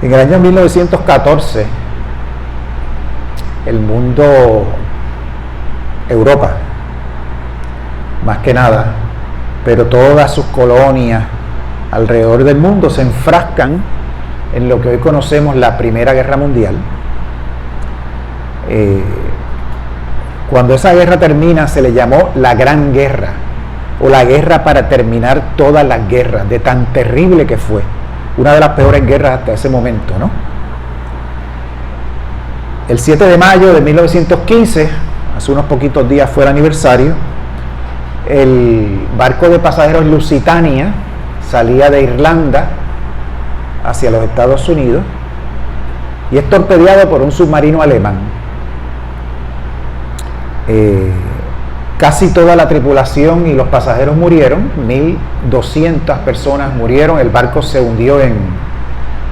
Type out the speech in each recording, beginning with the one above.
En el año 1914, el mundo, Europa, más que nada, pero todas sus colonias alrededor del mundo se enfrascan en lo que hoy conocemos la Primera Guerra Mundial. Cuando esa guerra termina se le llamó la Gran Guerra, o la guerra para terminar todas las guerras, de tan terrible que fue. Una de las peores guerras hasta ese momento, ¿no? El 7 de mayo de 1915, hace unos poquitos días fue el aniversario, el barco de pasajeros Lusitania salía de Irlanda hacia los Estados Unidos y es torpedeado por un submarino alemán. Casi toda la tripulación y los pasajeros murieron, 1.200 personas murieron, el barco se hundió en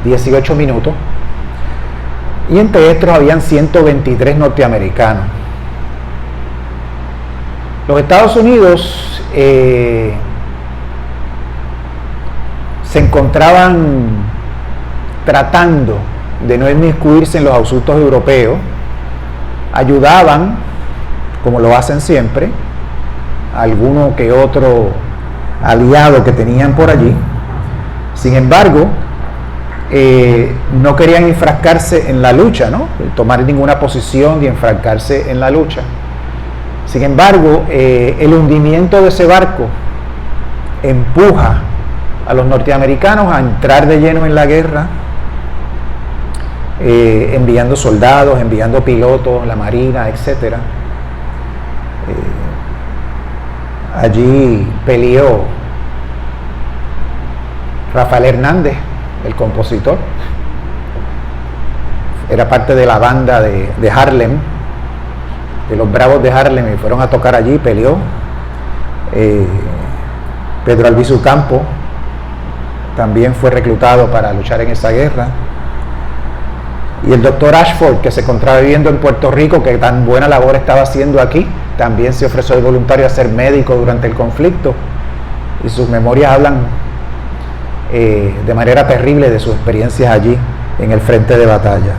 18 minutos y entre estos habían 123 norteamericanos. Los Estados Unidos se encontraban tratando de no inmiscuirse en los asuntos europeos, ayudaban, como lo hacen siempre, a alguno que otro aliado que tenían por allí. Sin embargo, no querían enfrascarse en la lucha, ¿no? Tomar ninguna posición y enfrascarse en la lucha. Sin embargo, el hundimiento de ese barco empuja a los norteamericanos a entrar de lleno en la guerra, enviando soldados, enviando pilotos, la marina, etcétera. Allí peleó Rafael Hernández, el compositor, era parte de la banda de Harlem, de los Bravos de Harlem, y fueron a tocar allí, peleó. Pedro Albizu Campos también fue reclutado para luchar en esa guerra. Y el doctor Ashford, que se encontraba viviendo en Puerto Rico, que tan buena labor estaba haciendo aquí, también se ofreció de voluntario a ser médico durante el conflicto, y sus memorias hablan de manera terrible de sus experiencias allí en el frente de batalla.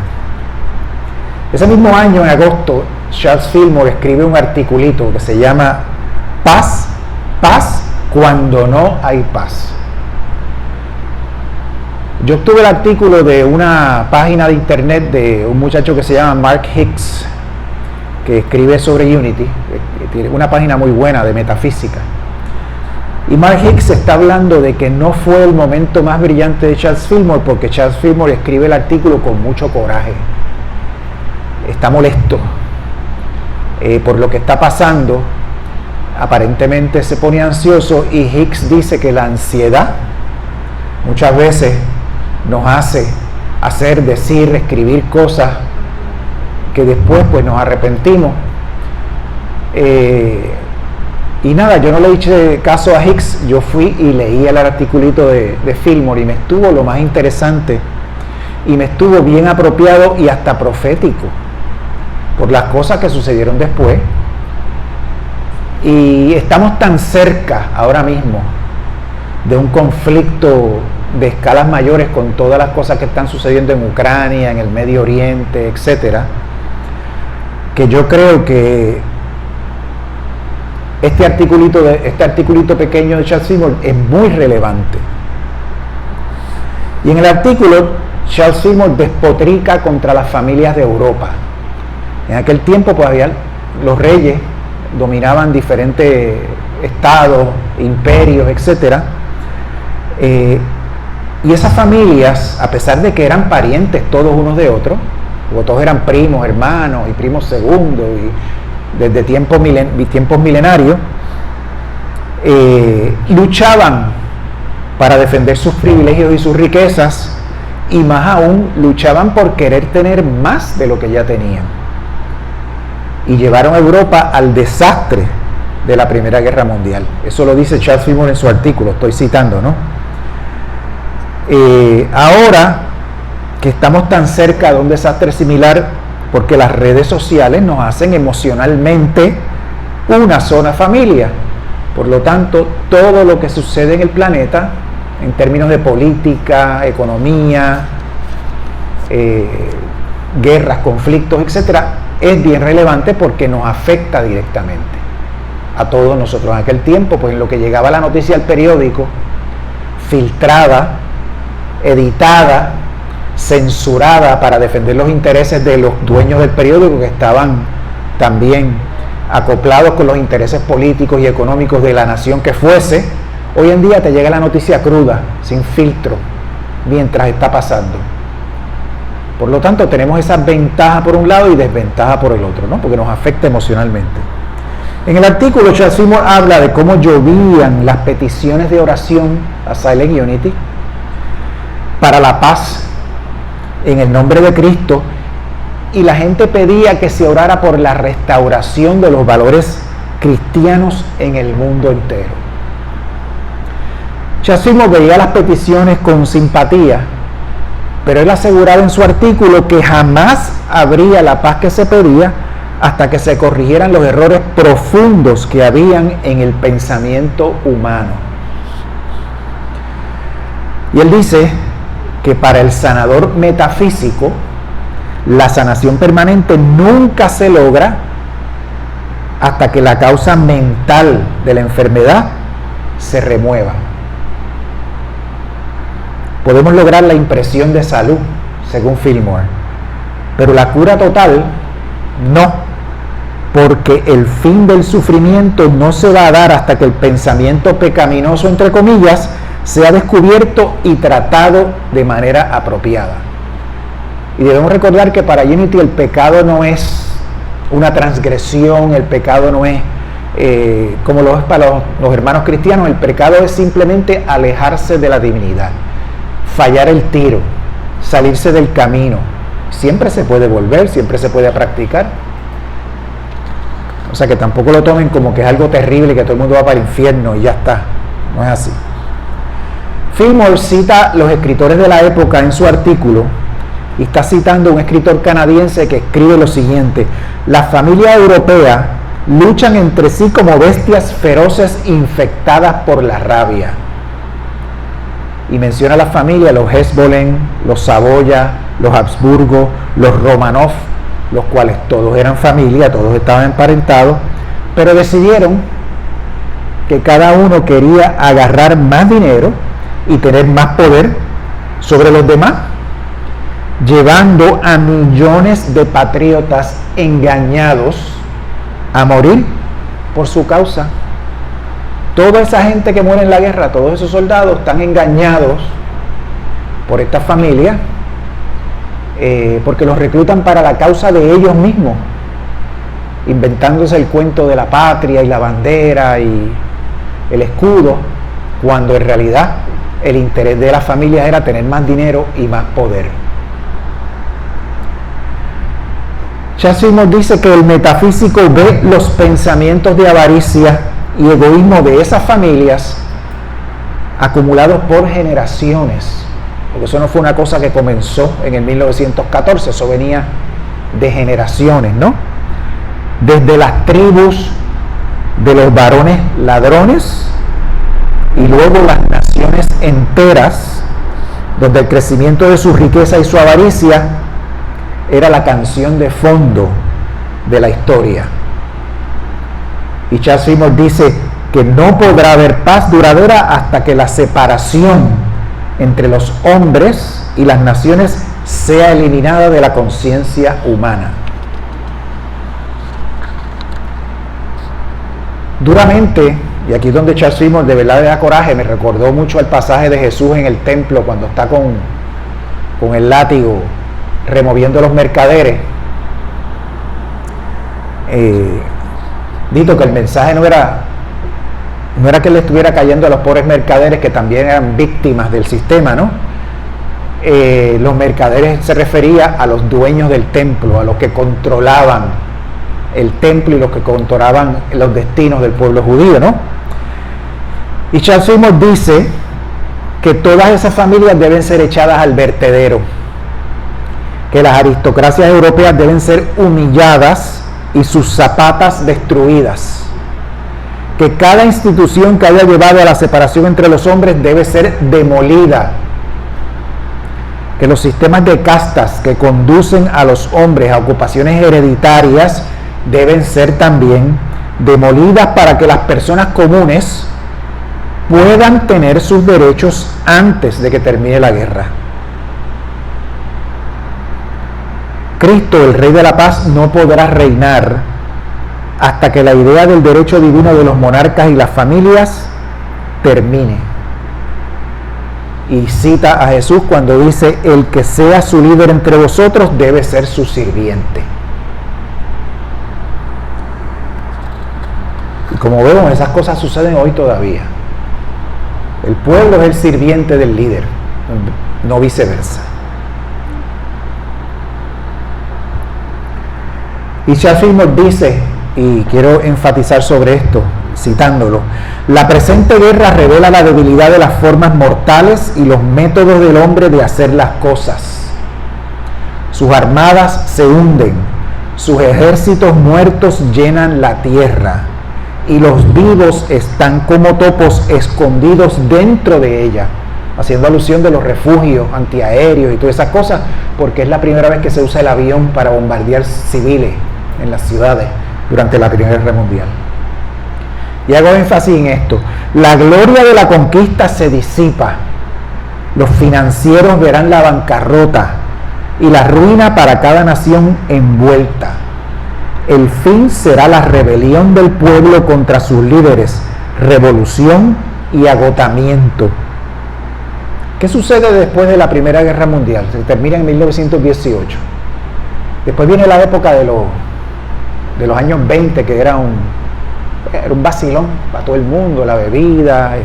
Ese mismo año, en agosto, Charles Fillmore escribe un articulito que se llama Paz, paz cuando no hay paz. Yo obtuve el artículo de una página de internet de un muchacho que se llama Mark Hicks, que escribe sobre Unity, tiene una página muy buena de metafísica. Y Mark Hicks está hablando de que no fue el momento más brillante de Charles Fillmore, porque Charles Fillmore escribe el artículo con mucho coraje. Está molesto por lo que está pasando, aparentemente se pone ansioso, y Hicks dice que la ansiedad muchas veces nos hace hacer, decir, escribir cosas que después pues nos arrepentimos. Y nada, yo no le hice caso a Hicks, yo fui y leí el articulito de Fillmore, y me estuvo lo más interesante, y me estuvo bien apropiado y hasta profético por las cosas que sucedieron después. Y estamos tan cerca ahora mismo de un conflicto de escalas mayores con todas las cosas que están sucediendo en Ucrania, en el Medio Oriente, etcétera, que yo creo que este articulito pequeño de Charles Fillmore es muy relevante. Y en el artículo, Charles Fillmore despotrica contra las familias de Europa. En aquel tiempo pues los reyes dominaban diferentes estados, imperios, etcétera. Y esas familias, a pesar de que eran parientes todos unos de otros, porque todos eran primos, hermanos y primos segundos, y desde tiempos milenarios, luchaban para defender sus privilegios y sus riquezas, y más aún luchaban por querer tener más de lo que ya tenían. Y llevaron a Europa al desastre de la Primera Guerra Mundial. Eso lo dice Charles Fillmore en su artículo, estoy citando, ¿no? Ahora que estamos tan cerca de un desastre similar, porque las redes sociales nos hacen emocionalmente una sola familia. Por lo tanto, todo lo que sucede en el planeta, en términos de política, economía, guerras, conflictos, etcétera, es bien relevante porque nos afecta directamente a todos nosotros. En aquel tiempo, pues en lo que llegaba la noticia al periódico, filtrada, editada, censurada para defender los intereses de los dueños del periódico, que estaban también acoplados con los intereses políticos y económicos de la nación que fuese. Hoy en día te llega la noticia cruda, sin filtro, mientras está pasando. Por lo tanto, tenemos esa ventaja por un lado y desventaja por el otro, ¿no? Porque nos afecta emocionalmente. En el artículo, Charles Fillmore habla de cómo llovían las peticiones de oración a Silent Unity para la paz en el nombre de Cristo, y la gente pedía que se orara por la restauración de los valores cristianos en el mundo entero. Charles Fillmore veía las peticiones con simpatía, pero él aseguraba en su artículo que jamás habría la paz que se pedía hasta que se corrigieran los errores profundos que habían en el pensamiento humano. Y él dice que para el sanador metafísico, la sanación permanente nunca se logra hasta que la causa mental de la enfermedad se remueva. Podemos lograr la impresión de salud, según Fillmore, pero la cura total no, porque el fin del sufrimiento no se va a dar hasta que el pensamiento pecaminoso, entre comillas, sea descubierto y tratado de manera apropiada. Y debemos recordar que para Unity el pecado no es una transgresión, el pecado no es como lo es para los hermanos cristianos, el pecado es simplemente alejarse de la divinidad, fallar el tiro, salirse del camino. Siempre se puede volver, siempre se puede practicar. O sea que tampoco lo tomen como que es algo terrible, que todo el mundo va para el infierno y ya está. No es así. Fillmore cita los escritores de la época en su artículo, y está citando a un escritor canadiense que escribe lo siguiente: las familias europeas luchan entre sí como bestias feroces infectadas por la rabia. Y menciona a las familias, los Hezbollah, los Saboya, los Habsburgo, los Romanov, los cuales todos eran familia, todos estaban emparentados, pero decidieron que cada uno quería agarrar más dinero y tener más poder sobre los demás, llevando a millones de patriotas engañados a morir por su causa. Toda esa gente que muere en la guerra, todos esos soldados están engañados por esta familia, porque los reclutan para la causa de ellos mismos, inventándose el cuento de la patria y la bandera y el escudo, cuando en realidad el interés de las familias era tener más dinero y más poder. Charles Fillmore dice que el metafísico ve los pensamientos de avaricia y egoísmo de esas familias acumulados por generaciones, porque eso no fue una cosa que comenzó en el 1914, eso venía de generaciones, ¿no? Desde las tribus de los varones ladrones y luego las naciones enteras, donde el crecimiento de su riqueza y su avaricia era la canción de fondo de la historia. Y Charles Fillmore dice que no podrá haber paz duradera hasta que la separación entre los hombres y las naciones sea eliminada de la conciencia humana. Duramente, y aquí es donde Charles Fillmore de verdad le da coraje, me recordó mucho al pasaje de Jesús en el templo cuando está con el látigo removiendo los mercaderes. Dito que el mensaje no era que le estuviera cayendo a los pobres mercaderes, que también eran víctimas del sistema, ¿no? Los mercaderes se refería a los dueños del templo, a los que controlaban el templo y los que controlaban los destinos del pueblo judío, ¿no? Y Charles Fillmore dice que todas esas familias deben ser echadas al vertedero, que las aristocracias europeas deben ser humilladas y sus zapatas destruidas, que cada institución que haya llevado a la separación entre los hombres debe ser demolida, que los sistemas de castas que conducen a los hombres a ocupaciones hereditarias deben ser también demolidas para que las personas comunes puedan tener sus derechos antes de que termine la guerra. Cristo, el Rey de la Paz, no podrá reinar hasta que la idea del derecho divino de los monarcas y las familias termine. Y cita a Jesús cuando dice: el que sea su líder entre vosotros debe ser su sirviente. Y como vemos, esas cosas suceden hoy todavía. El pueblo es el sirviente del líder, no viceversa. Y Charles Fillmore dice, y quiero enfatizar sobre esto, citándolo: la presente guerra revela la debilidad de las formas mortales y los métodos del hombre de hacer las cosas. Sus armadas se hunden, sus ejércitos muertos llenan la tierra, y los vivos están como topos escondidos dentro de ella, haciendo alusión de los refugios antiaéreos y todas esas cosas, porque es la primera vez que se usa el avión para bombardear civiles en las ciudades durante la Primera Guerra Mundial. Y hago énfasis en esto: la gloria de la conquista se disipa, los financieros verán la bancarrota y la ruina para cada nación envuelta. El fin será la rebelión del pueblo contra sus líderes, revolución y agotamiento. ¿Qué sucede después de la Primera Guerra Mundial? Se termina en 1918. Después viene la época de los años 20, que era un vacilón para todo el mundo, la bebida,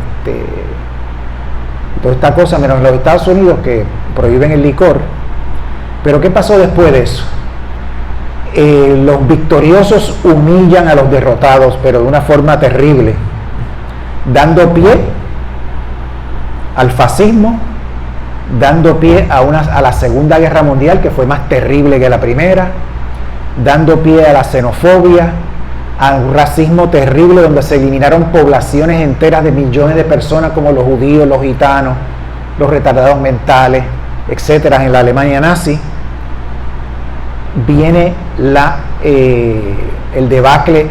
toda esta cosa, menos en los Estados Unidos, que prohíben el licor. Pero ¿qué pasó después de eso? Los victoriosos humillan a los derrotados, pero de una forma terrible, dando pie al fascismo, dando pie a la Segunda Guerra Mundial, que fue más terrible que la primera, dando pie a la xenofobia, a un racismo terrible donde se eliminaron poblaciones enteras de millones de personas, como los judíos, los gitanos, los retardados mentales, etcétera, en la Alemania nazi. Viene el debacle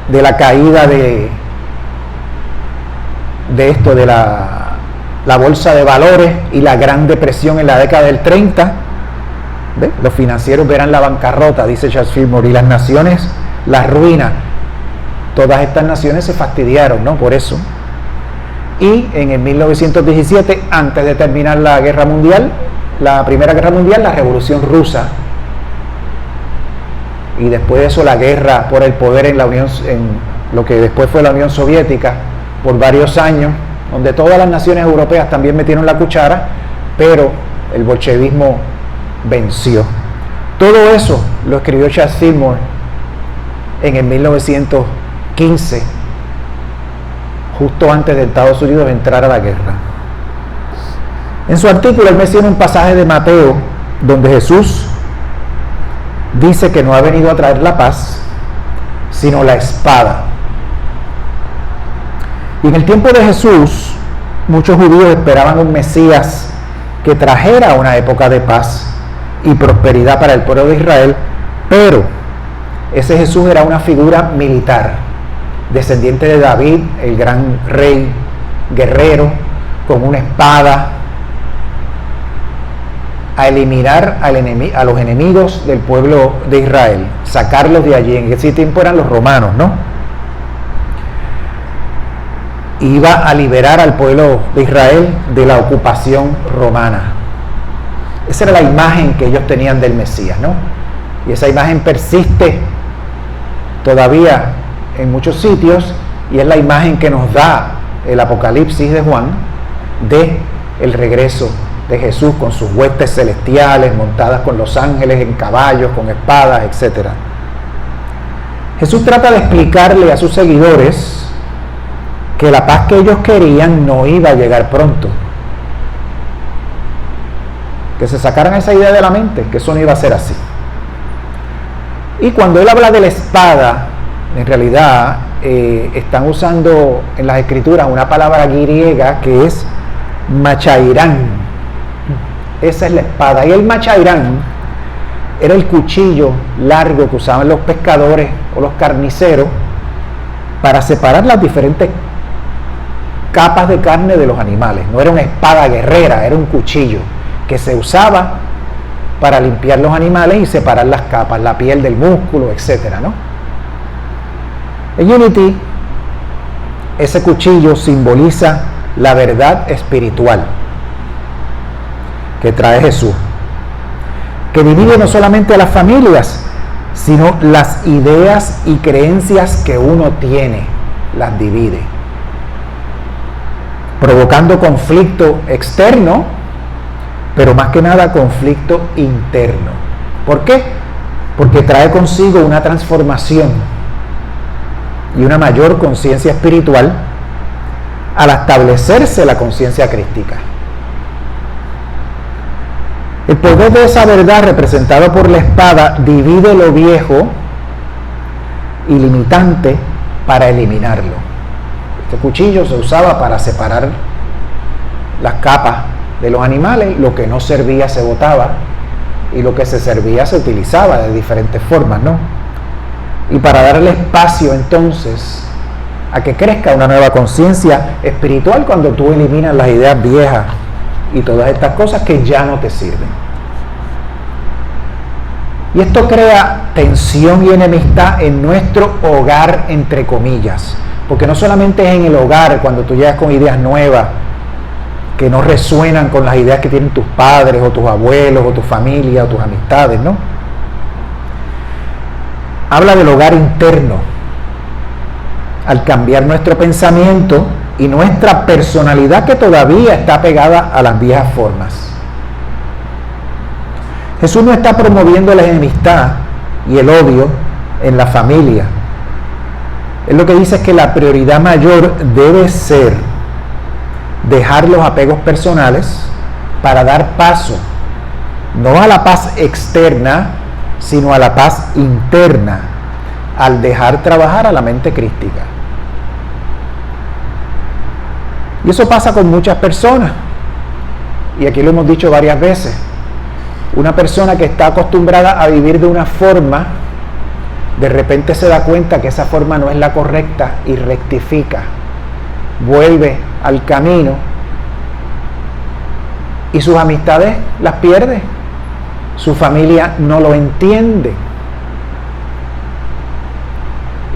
de la caída de la bolsa de valores y la Gran Depresión en la década del 30. ¿Ve? Los financieros verán la bancarrota, dice Charles Fillmore, y las naciones la ruina. Todas estas naciones se fastidiaron, ¿no? Por eso. Y en el 1917, antes de terminar la Guerra Mundial, la Primera Guerra Mundial, la Revolución Rusa, y después de eso la guerra por el poder en lo que después fue la Unión Soviética por varios años, donde todas las naciones europeas también metieron la cuchara, pero el bolchevismo venció. Todo eso lo escribió Charles Fillmore en el 1915, justo antes de Estados Unidos entrar a la guerra. En su artículo él menciona un pasaje de Mateo donde Jesús dice que no ha venido a traer la paz, sino la espada. Y en el tiempo de Jesús, muchos judíos esperaban un Mesías que trajera una época de paz y prosperidad para el pueblo de Israel, pero ese Jesús era una figura militar, descendiente de David, el gran rey guerrero, con una espada, a eliminar a los enemigos del pueblo de Israel, sacarlos de allí. En ese tiempo eran los romanos, ¿no? Iba a liberar al pueblo de Israel de la ocupación romana. Esa era la imagen que ellos tenían del Mesías, ¿no? Y esa imagen persiste todavía en muchos sitios, y es la imagen que nos da el Apocalipsis de Juan de el regreso de Jesús con sus huestes celestiales, montadas con los ángeles en caballos, con espadas, etc. Jesús trata de explicarle a sus seguidores que la paz que ellos querían no iba a llegar pronto. Que se sacaran esa idea de la mente, que eso no iba a ser así. Y cuando él habla de la espada, en realidad están usando en las escrituras una palabra griega que es machairán, Esa es la espada. Y el machairán era el cuchillo largo que usaban los pescadores o los carniceros para separar las diferentes capas de carne de los animales. No era una espada guerrera, era un cuchillo que se usaba para limpiar los animales y separar las capas, la piel del músculo, etcétera, ¿no? En Unity, ese cuchillo simboliza la verdad espiritual que trae Jesús, que divide no solamente a las familias, sino las ideas y creencias que uno tiene, las divide, provocando conflicto externo, pero más que nada conflicto interno. ¿Por qué? Porque trae consigo una transformación y una mayor conciencia espiritual al establecerse la conciencia crística. El poder de esa verdad representado por la espada divide lo viejo y limitante para eliminarlo. Este cuchillo se usaba para separar las capas de los animales, lo que no servía se botaba y lo que se servía se utilizaba de diferentes formas, ¿no? Y para darle espacio entonces a que crezca una nueva conciencia espiritual cuando tú eliminas las ideas viejas y todas estas cosas que ya no te sirven. Y esto crea tensión y enemistad en nuestro hogar, entre comillas, porque no solamente es en el hogar cuando tú llegas con ideas nuevas que no resuenan con las ideas que tienen tus padres o tus abuelos o tu familia o tus amistades, ¿no? Habla del hogar interno. Al cambiar nuestro pensamiento y nuestra personalidad que todavía está pegada a las viejas formas. Jesús no está promoviendo la enemistad y el odio en la familia. Él lo que dice es que la prioridad mayor debe ser dejar los apegos personales para dar paso, no a la paz externa, sino a la paz interna, al dejar trabajar a la mente crística. Y eso pasa con muchas personas, y aquí lo hemos dicho varias veces. Una persona que está acostumbrada a vivir de una forma, de repente se da cuenta que esa forma no es la correcta y rectifica, vuelve al camino y sus amistades las pierde, su familia no lo entiende.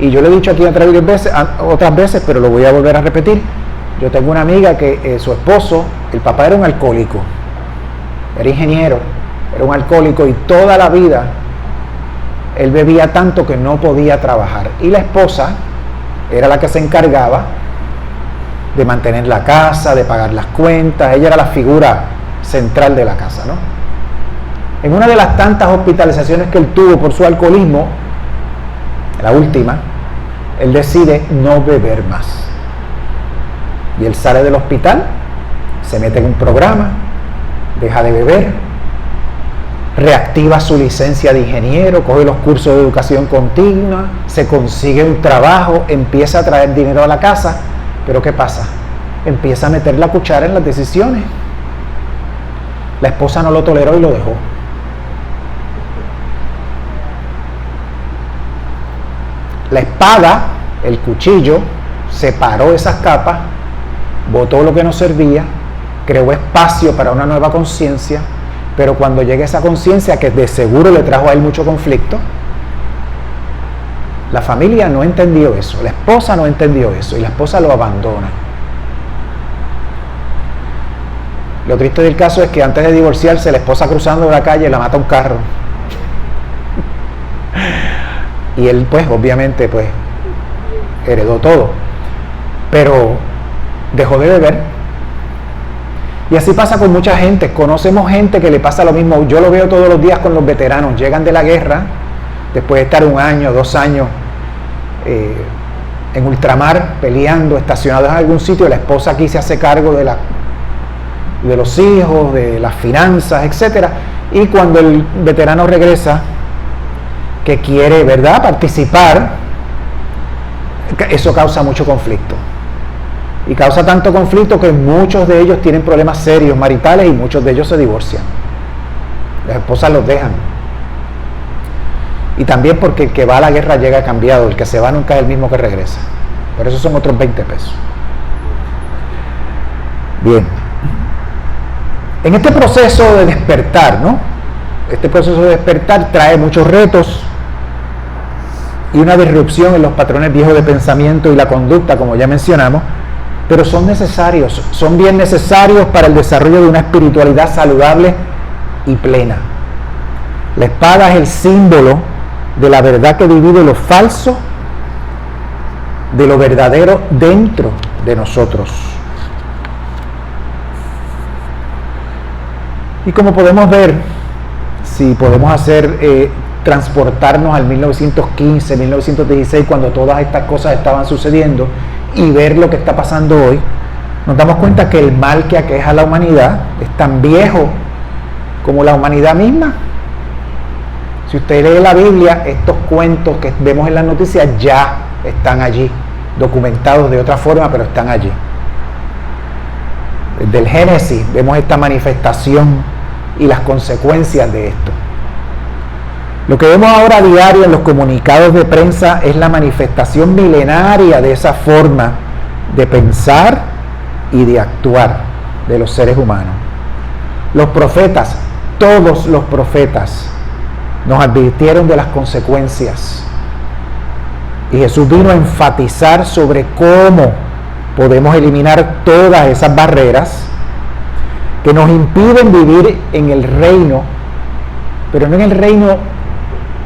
Y yo le he dicho aquí otras veces, pero lo voy a volver a repetir. Yo tengo una amiga que su esposo, el papá era un alcohólico, era ingeniero, era un alcohólico y toda la vida él bebía tanto que no podía trabajar. Y la esposa era la que se encargaba de mantener la casa, de pagar las cuentas. Ella era la figura central de la casa, ¿no? En una de las tantas hospitalizaciones que él tuvo por su alcoholismo, la última, él decide no beber más. Y él sale del hospital, se mete en un programa, deja de beber, reactiva su licencia de ingeniero, coge los cursos de educación continua, se consigue un trabajo, empieza a traer dinero a la casa. Pero ¿qué pasa? Empieza a meter la cuchara en las decisiones. La esposa no lo toleró y lo dejó. La espada, el cuchillo, separó esas capas, botó lo que no servía, creó espacio para una nueva conciencia, pero cuando llega esa conciencia que de seguro le trajo a él mucho conflicto, la familia no entendió eso, la esposa no entendió eso y la esposa lo abandona. Lo triste del caso es que antes de divorciarse, la esposa cruzando la calle la mata un carro. Y él pues obviamente pues heredó todo, pero dejó de beber. Y así pasa con mucha gente. Conocemos gente que le pasa lo mismo. Yo lo veo todos los días con los veteranos. Llegan de la guerra, después de estar 1 año, 2 años en ultramar, peleando, estacionados en algún sitio. La esposa aquí se hace cargo de los hijos, de las finanzas, etcétera. Y cuando el veterano regresa, que quiere, ¿verdad?, participar, eso causa mucho conflicto. Y causa tanto conflicto que muchos de ellos tienen problemas serios maritales y muchos de ellos se divorcian. Las esposas los dejan. Y también porque el que va a la guerra llega cambiado, el que se va nunca es el mismo que regresa. Por eso son otros 20 pesos. Bien. En este proceso de despertar, ¿no? Este proceso de despertar trae muchos retos y una disrupción en los patrones viejos de pensamiento y la conducta, como ya mencionamos, pero son necesarios, son bien necesarios para el desarrollo de una espiritualidad saludable y plena. La espada es el símbolo de la verdad que divide lo falso de lo verdadero dentro de nosotros. Y como podemos ver, si podemos transportarnos al 1915, 1916, cuando todas estas cosas estaban sucediendo, y ver lo que está pasando hoy, nos damos cuenta que el mal que aqueja a la humanidad es tan viejo como la humanidad misma. Si usted lee la Biblia, estos cuentos que vemos en las noticias ya están allí, documentados de otra forma, pero están allí. Desde el Génesis vemos esta manifestación y las consecuencias de esto. Lo que vemos ahora a diario en los comunicados de prensa es la manifestación milenaria de esa forma de pensar y de actuar de los seres humanos. Los profetas, todos los profetas, nos advirtieron de las consecuencias. Y Jesús vino a enfatizar sobre cómo podemos eliminar todas esas barreras que nos impiden vivir en el reino, pero no en el reino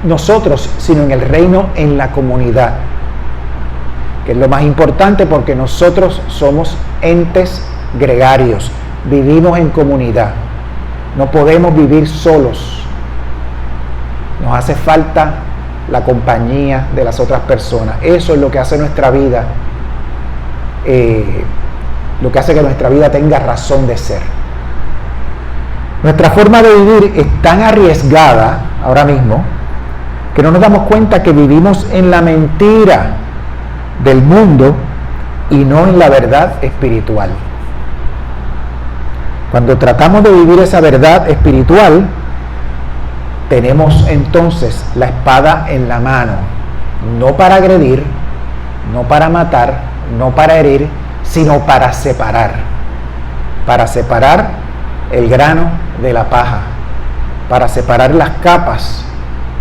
nosotros, sino en el reino en la comunidad, que es lo más importante porque nosotros somos entes gregarios, vivimos en comunidad, no podemos vivir solos, nos hace falta la compañía de las otras personas. Eso es lo que hace nuestra vida, lo que hace que nuestra vida tenga razón de ser. Nuestra forma de vivir es tan arriesgada ahora mismo que no nos damos cuenta que vivimos en la mentira del mundo y no en la verdad espiritual. Cuando tratamos de vivir esa verdad espiritual, tenemos entonces la espada en la mano, no para agredir, no para matar, no para herir, sino para separar el grano de la paja, para separar las capas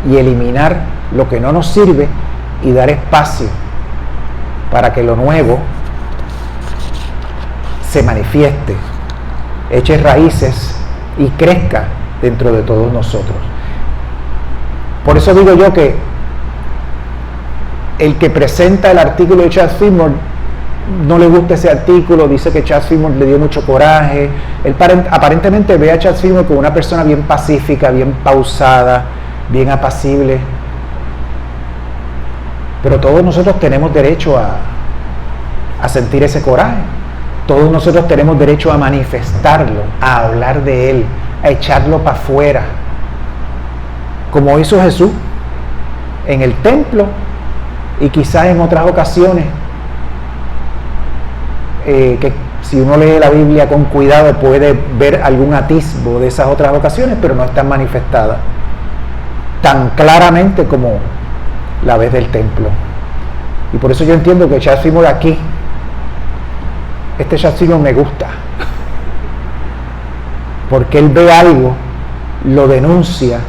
y eliminar lo que no nos sirve y dar espacio para que lo nuevo se manifieste, eche raíces y crezca dentro de todos nosotros. Por eso digo yo que el que presenta el artículo de Chad Fillmore no le gusta ese artículo, dice que Chad Fillmore le dio mucho coraje. Él aparentemente ve a Chad Fillmore como una persona bien pacífica, bien pausada, bien apacible. Pero todos nosotros tenemos derecho a sentir ese coraje. Todos nosotros tenemos derecho a manifestarlo, a hablar de él, a echarlo para afuera, como hizo Jesús en el templo y quizás en otras ocasiones, que si uno lee la Biblia con cuidado puede ver algún atisbo de esas otras ocasiones, pero no están manifestadas tan claramente como la vez del templo. Y por eso yo entiendo que Chad Fillmore aquí, este Chad Fillmore me gusta, porque él ve algo, lo denuncia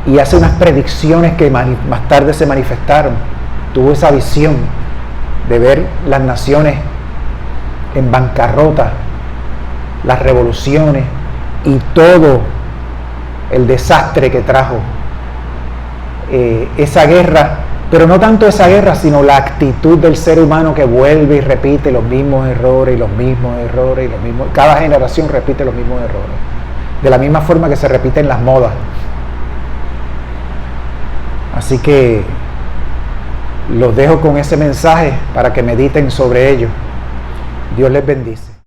y hace unas predicciones que más tarde se manifestaron. Tuvo esa visión de ver las naciones en bancarrota, las revoluciones y todo el desastre que trajo esa guerra, pero no tanto esa guerra, sino la actitud del ser humano que vuelve y repite los mismos errores y los mismos errores y los mismos, cada generación repite los mismos errores, de la misma forma que se repiten las modas. Así que los dejo con ese mensaje para que mediten sobre ello. Dios les bendice.